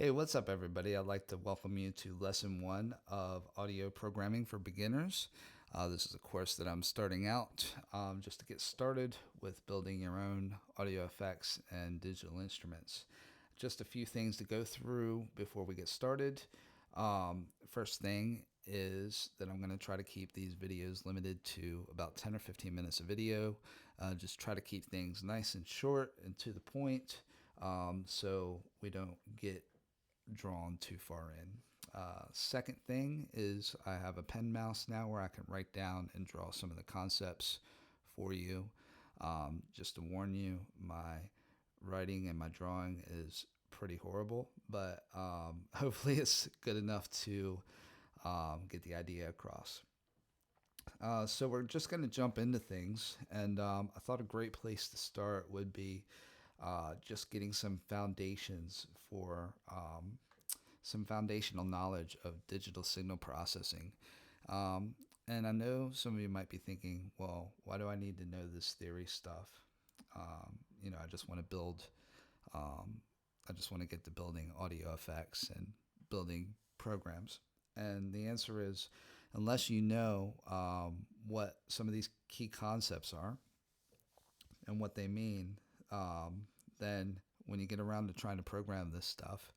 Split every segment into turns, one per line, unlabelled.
Hey, what's up, everybody? I'd like to welcome you to lesson 1 of audio programming for beginners. This is a course that I'm starting out just to get started with building your own audio effects and digital instruments. Just a few things to go through before we get started. First thing is that I'm going to try to keep these videos limited to about 10 or 15 minutes of video. Just try to keep things nice and short and to the point, so we don't get drawn too far in. Second thing is I have a pen mouse now where I can write down and draw some of the concepts for you. Just to warn you, my writing and my drawing is pretty horrible, but hopefully it's good enough to get the idea across. So we're just going to jump into things, and I thought a great place to start would be just getting some foundations for some foundational knowledge of digital signal processing. And I know some of you might be thinking, well, why do I need to know this theory stuff? I just want to build, I just want to get to building audio effects and building programs. And the answer is, unless you know what some of these key concepts are and what they mean, then when you get around to trying to program this stuff,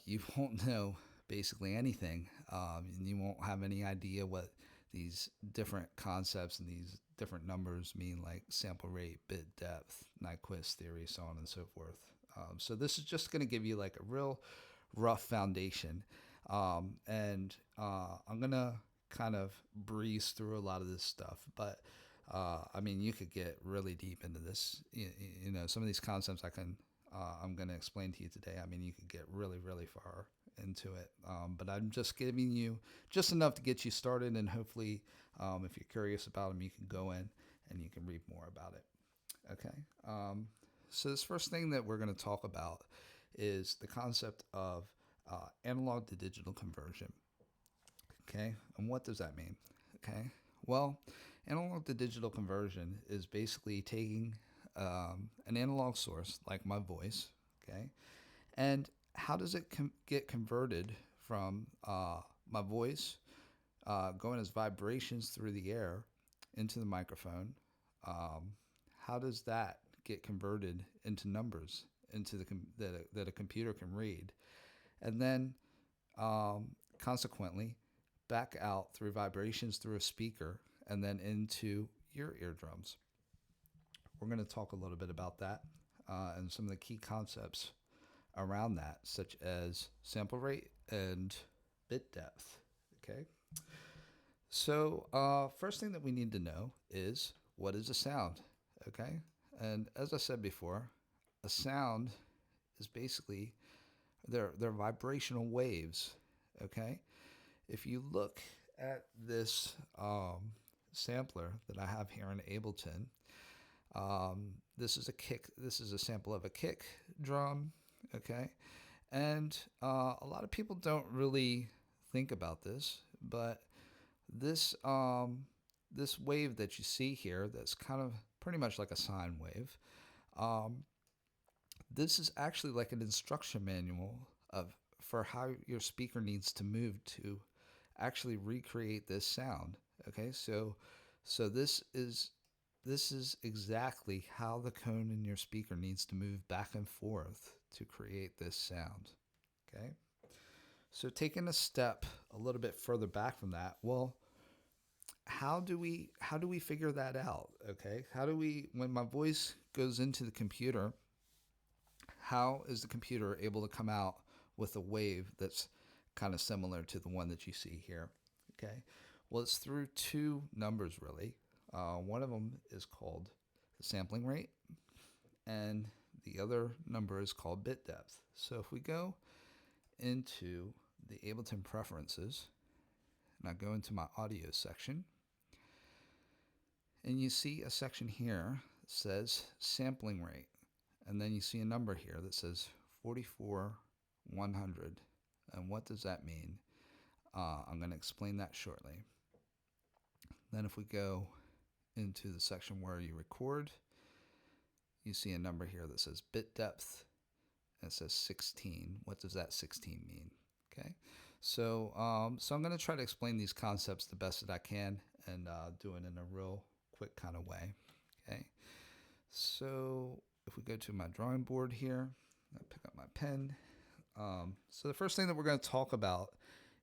you won't know basically anything, and you won't have any idea what these different concepts and these different numbers mean, like sample rate, bit depth, Nyquist theory, so on and so forth. So this is just going to give you like a real rough foundation, and I'm going to kind of breeze through a lot of this stuff, but you could get really deep into this. Some of these concepts I'm going to explain to you today. You could get really, really far into it. But I'm just giving you just enough to get you started, and hopefully, if you're curious about them, you can go in and you can read more about it. Okay. So this first thing that we're going to talk about is the concept of analog to digital conversion. Okay. And what does that mean? Okay. Well, analog to digital conversion is basically taking an analog source like my voice, okay, and how does it get converted from my voice going as vibrations through the air into the microphone? How does that get converted into numbers into that a computer can read, and then consequently back out through vibrations through a speaker and then into your eardrums? We're going to talk a little bit about that and some of the key concepts around that, such as sample rate and bit depth. Okay. So first thing that we need to know is, what is a sound? Okay. And as I said before, a sound is basically they're vibrational waves. Okay. If you look at this sampler that I have here in Ableton, this is a kick. This is a sample of a kick drum, okay? And a lot of people don't really think about this, but this this wave that you see here, that's kind of pretty much like a sine wave. This is actually like an instruction manual for how your speaker needs to move to actually recreate this sound. Okay, so this is exactly how the cone in your speaker needs to move back and forth to create this sound. Okay. So taking a step a little bit further back from that, well, how do we figure that out? Okay. How do we, when my voice goes into the computer, how is the computer able to come out with a wave that's kind of similar to the one that you see here? Okay. Well, it's through two numbers, really. One of them is called the sampling rate, and the other number is called bit depth. So if we go into the Ableton preferences, and I go into my audio section, and you see a section here that says sampling rate, and then you see a number here that says 44,100. And what does that mean? I'm going to explain that shortly. Then if we go into the section where you record, you see a number here that says bit depth, and it says 16. What does that 16 mean? Okay, so so I'm going to try to explain these concepts the best that I can and do it in a real quick kind of way. Okay, so if we go to my drawing board here, I pick up my pen. So the first thing that we're going to talk about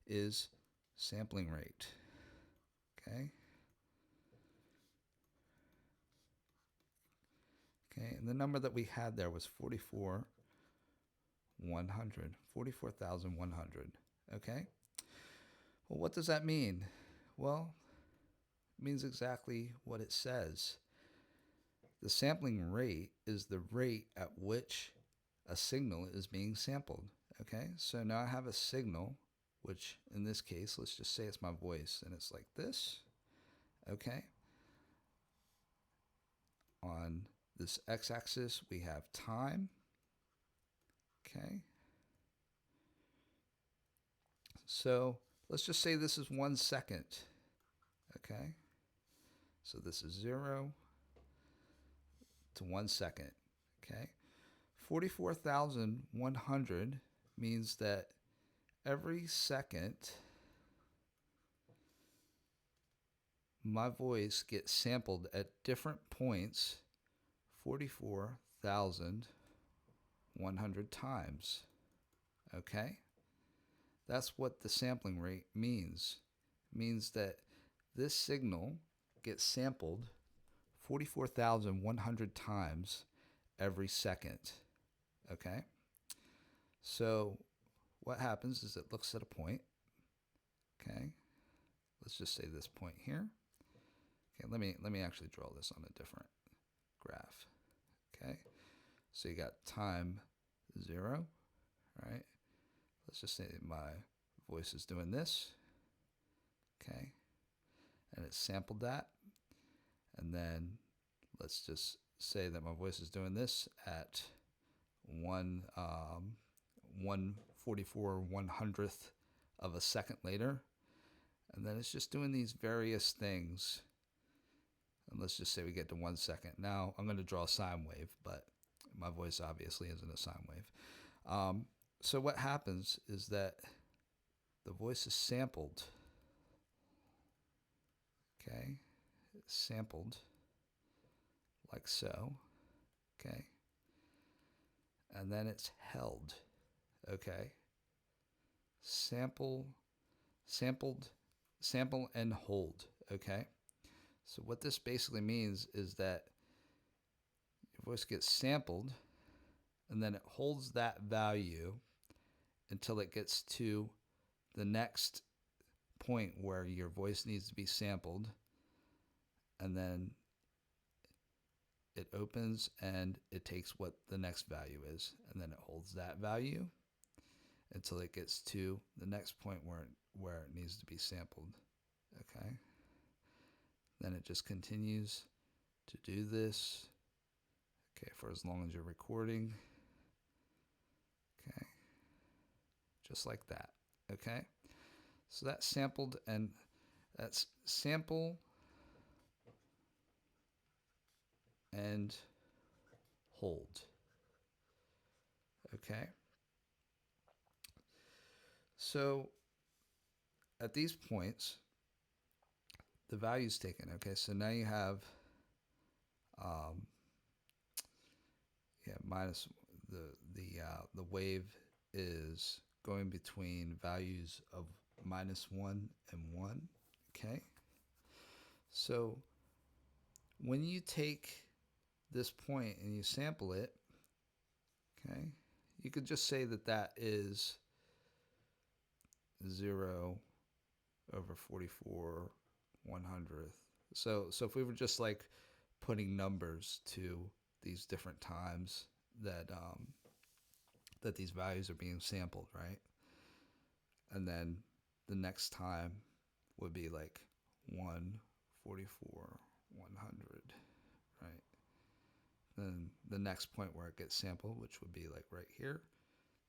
is sampling rate. Okay. Okay, and the number that we had there was 44,100. Okay. Well, what does that mean? Well, it means exactly what it says. The sampling rate is the rate at which a signal is being sampled. Okay, so now I have a signal, which in this case, let's just say it's my voice, and it's like this. Okay. On this x-axis, we have time. Okay. So let's just say this is 1 second. Okay. So this is 0 to 1 second. Okay. 44,100 means that every second my voice gets sampled at different points 44,100 times. Okay? That's what the sampling rate means. It means that this signal gets sampled 44,100 times every second. Okay? So what happens is it looks at a point. Okay? Let's just say this point here. Okay, let me actually draw this on a different graph. Okay? So you got time 0, right? Let's just say my voice is doing this. Okay? And it sampled that. And then let's just say that my voice is doing this at 1/44/100th of a second later. And then it's just doing these various things. And let's just say we get to 1 second. Now I'm going to draw a sine wave, but my voice obviously isn't a sine wave. So what happens is that the voice is sampled. Okay, it's sampled like so. Okay, and then it's held. Okay, sample and hold. Okay, so what this basically means is that your voice gets sampled and then it holds that value until it gets to the next point where your voice needs to be sampled, and then it opens and it takes what the next value is, and then it holds that value until it gets to the next point where it needs to be sampled. Okay, then it just continues to do this, okay, for as long as you're recording. Okay, just like that. Okay, so that's sampled, and that's sample and hold. Okay, so at these points the value's taken. Okay, so now you have minus the wave is going between values of -1 and 1. Okay, so when you take this point and you sample it, okay, you could just say that that is 0 over 44/100th. So if we were just like putting numbers to these different times that that these values are being sampled, right? And then the next time would be like 1/44/100, right? Then the next point where it gets sampled, which would be like right here,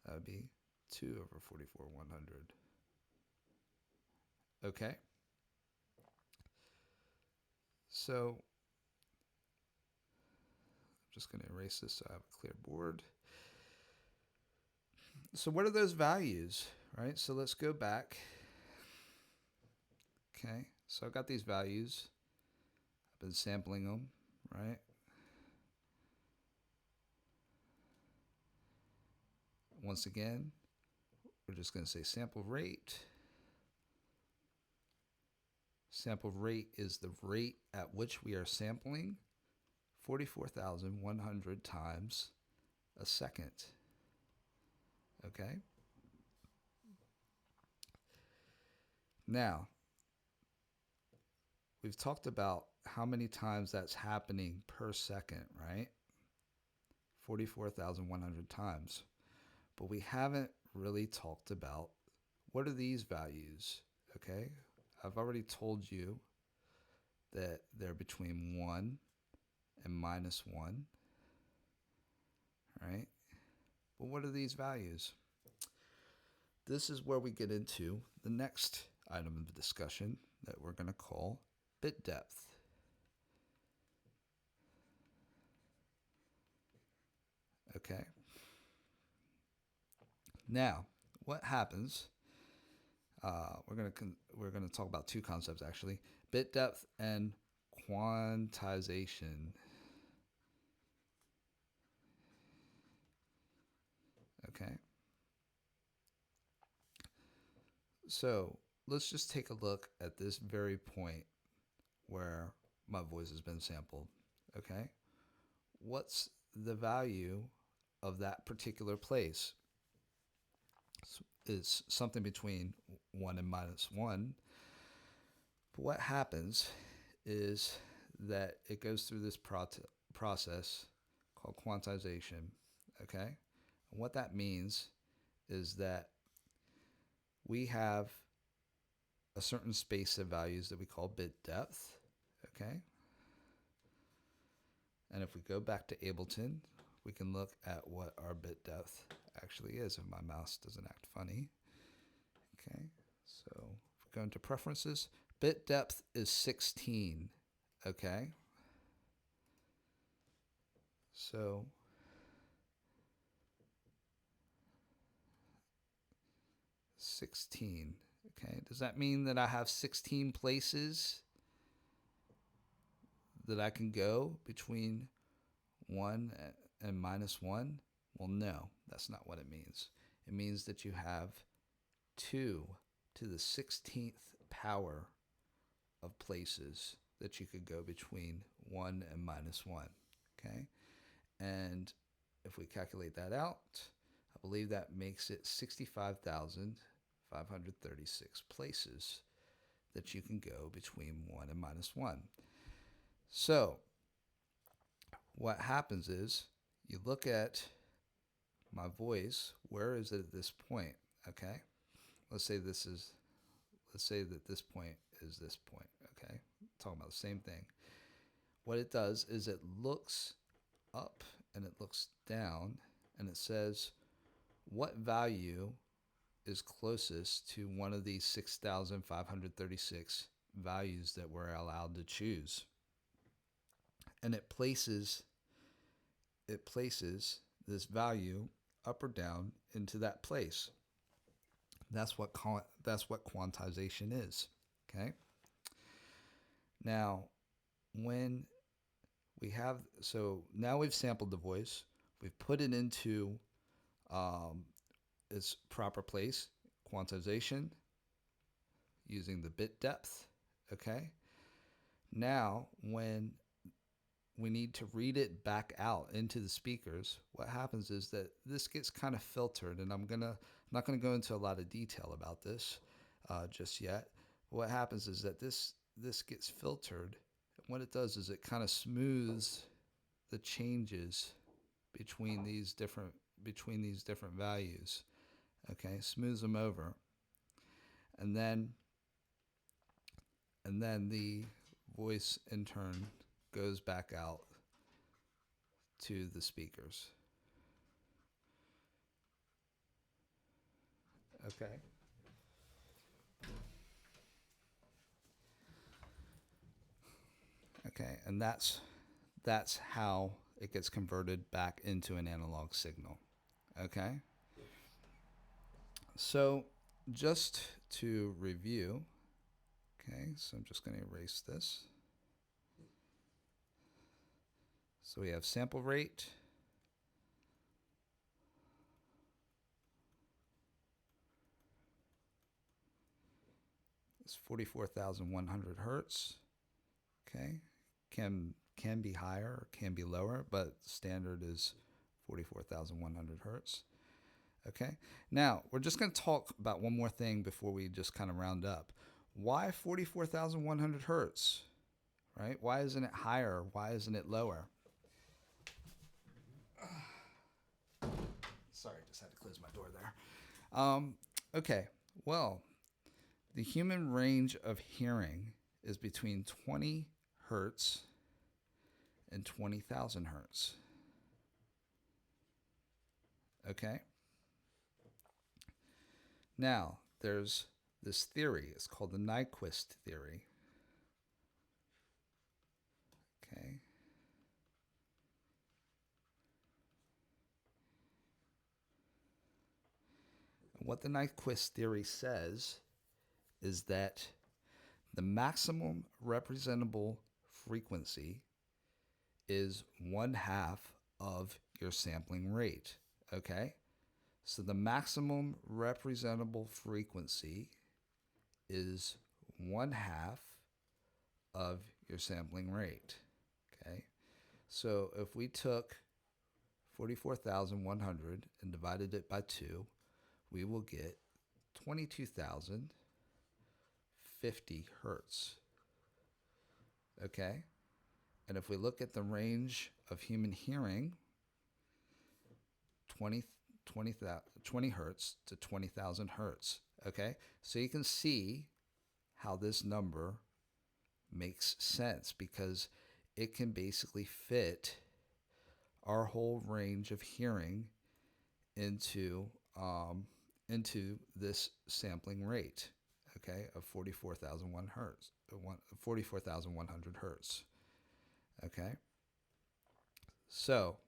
that would be 2 over 44/100. Okay? So I'm just going to erase this so I have a clear board. So what are those values, right? So let's go back. Okay, so I've got these values. I've been sampling them, right? Once again, we're just going to say sample rate. Sample rate is the rate at which we are sampling 44,100 times a second. Okay? Now, we've talked about how many times that's happening per second, right? 44,100 times. But we haven't really talked about what are these values, okay? I've already told you that they're between 1 and -1, right? But what are these values? This is where we get into the next item of discussion that we're going to call bit depth. Okay. Now, what happens? We're gonna talk about two concepts actually: bit depth and quantization. Okay. So let's just take a look at this very point where my voice has been sampled. Okay. What's the value of that particular place? It's something between 1 and -1. But what happens is that it goes through this process called quantization. Okay. And what that means is that we have a certain space of values that we call bit depth. Okay. And if we go back to Ableton, we can look at what our bit depth actually is if my mouse doesn't act funny. Okay. So if we go into preferences, bit depth is 16. Okay. So 16. Okay. Does that mean that I have 16 places that I can go between 1 and -1? Well, no, that's not what it means. It means that you have 2 to the 16th power of places that you could go between 1 and -1. Okay. And if we calculate that out, I believe that makes it 65,536 places that you can go between 1 and -1. So what happens is you look at my voice, where is it at this point? Okay. Let's say that this point is this point. Okay. Talking about the same thing. What it does is it looks up and it looks down and it says what value is closest to one of these 6,536 values that we're allowed to choose. And it places this value up or down into that place. That's what quantization is. Okay. Now, when we have, so now we've sampled the voice, we've put it into its proper place, quantization, using the bit depth. Okay. Now, when we need to read it back out into the speakers, what happens is that this gets kind of filtered, and I'm not gonna go into a lot of detail about this just yet. But what happens is that this gets filtered. And what it does is it kind of smooths the changes between these different values. Okay, smooths them over, and then the voice in turn goes back out to the speakers. Okay. Okay, and that's how it gets converted back into an analog signal. Okay? So just to review, okay, so I'm just going to erase this. So we have sample rate, is 44,100 hertz. Okay, can be higher or can be lower, but standard is 44,100 hertz. Okay, now we're just going to talk about one more thing before we just kind of round up. Why 44,100 hertz? Right? Why isn't it higher? Why isn't it lower? Sorry, just had to close my door there. Okay, well, the human range of hearing is between 20 hertz and 20,000 hertz. Okay? Now, there's this theory. It's called the Nyquist theory. Okay? And what the Nyquist theory says is that the maximum representable frequency is 1/2 of your sampling rate. Okay? So the maximum representable frequency is 1/2 of your sampling rate. Okay? So if we took 44,100 and divided it by 2, we will get 22,050 hertz. Okay? And if we look at the range of human hearing, 20 hertz to 20,000 hertz. Okay? So you can see how this number makes sense because it can basically fit our whole range of hearing into this sampling rate, okay, of 44,001 hertz, 44,100 hertz. Okay, so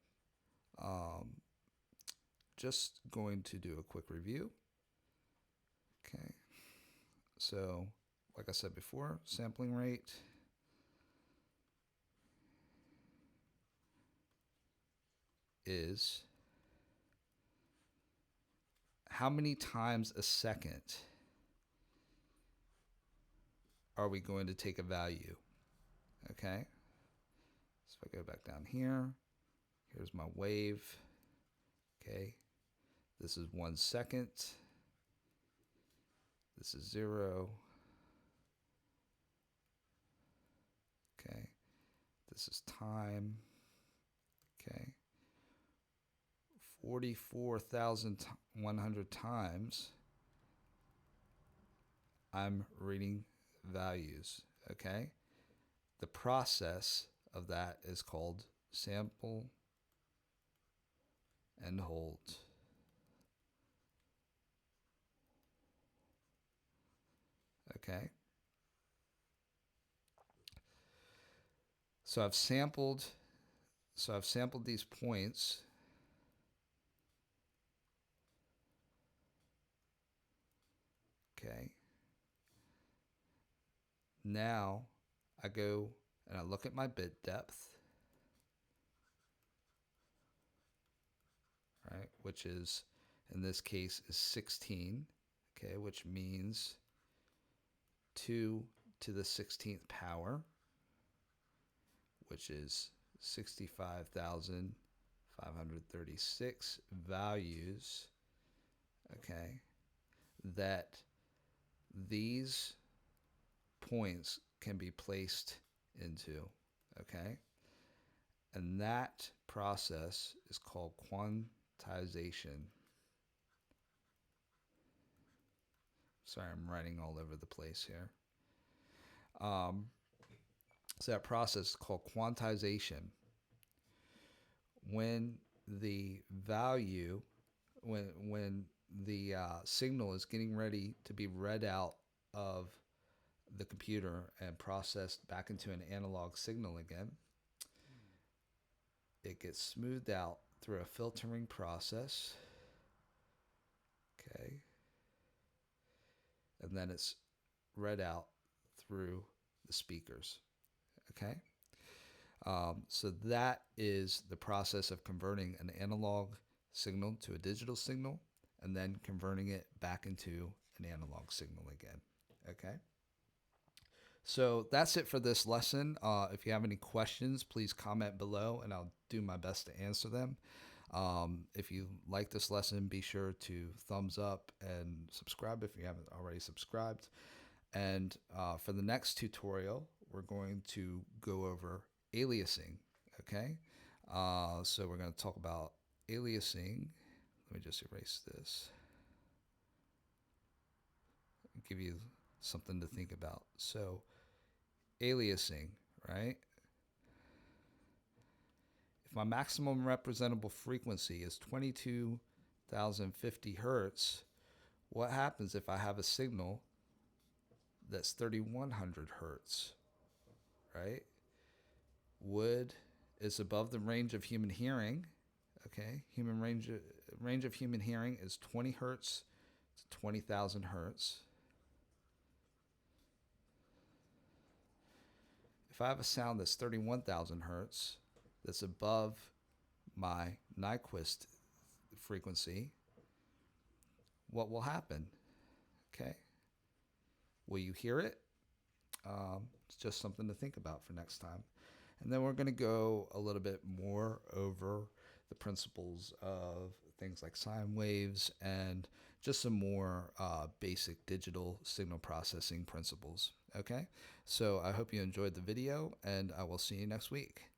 just going to do a quick review. Okay, so like I said before, sampling rate is how many times a second are we going to take a value? Okay, so if I go back down here, here's my wave. Okay, this is 1 second. This is 0. Okay, this is time. Okay, 44,100 times I'm reading values. Okay, the process of that is called sample and hold. Okay, so I've sampled these points. Okay, now I go and I look at my bit depth, right, which is, in this case, is 16, okay, which means 2 to the 16th power, which is 65,536 values, okay, that these points can be placed into, okay? And that process is called quantization. Sorry, I'm writing all over the place here. So that process is called quantization. When the value, when the signal is getting ready to be read out of the computer and processed back into an analog signal again, it gets smoothed out through a filtering process. Okay. and then it's read out through the speakers. Okay? So that is the process of converting an analog signal to a digital signal and then converting it back into an analog signal again. Okay? So that's it for this lesson. If you have any questions, please comment below and I'll do my best to answer them. If you like this lesson, be sure to thumbs up and subscribe if you haven't already subscribed. And for the next tutorial, we're going to go over aliasing. Okay, so we're going to talk about aliasing. Let me just erase this. Give you something to think about. So aliasing, right? If my maximum representable frequency is 22,050 hertz, what happens if I have a signal that's 3,100 hertz, right? Wood is above the range of human hearing. Okay, range of human hearing is 20 hertz to 20,000 hertz. If I have a sound that's 31,000 hertz, that's above my Nyquist frequency, what will happen? Okay, will you hear it? It's just something to think about for next time. And then we're going to go a little bit more over the principles of things like sine waves and just some more basic digital signal processing principles. Okay, so I hope you enjoyed the video and I will see you next week.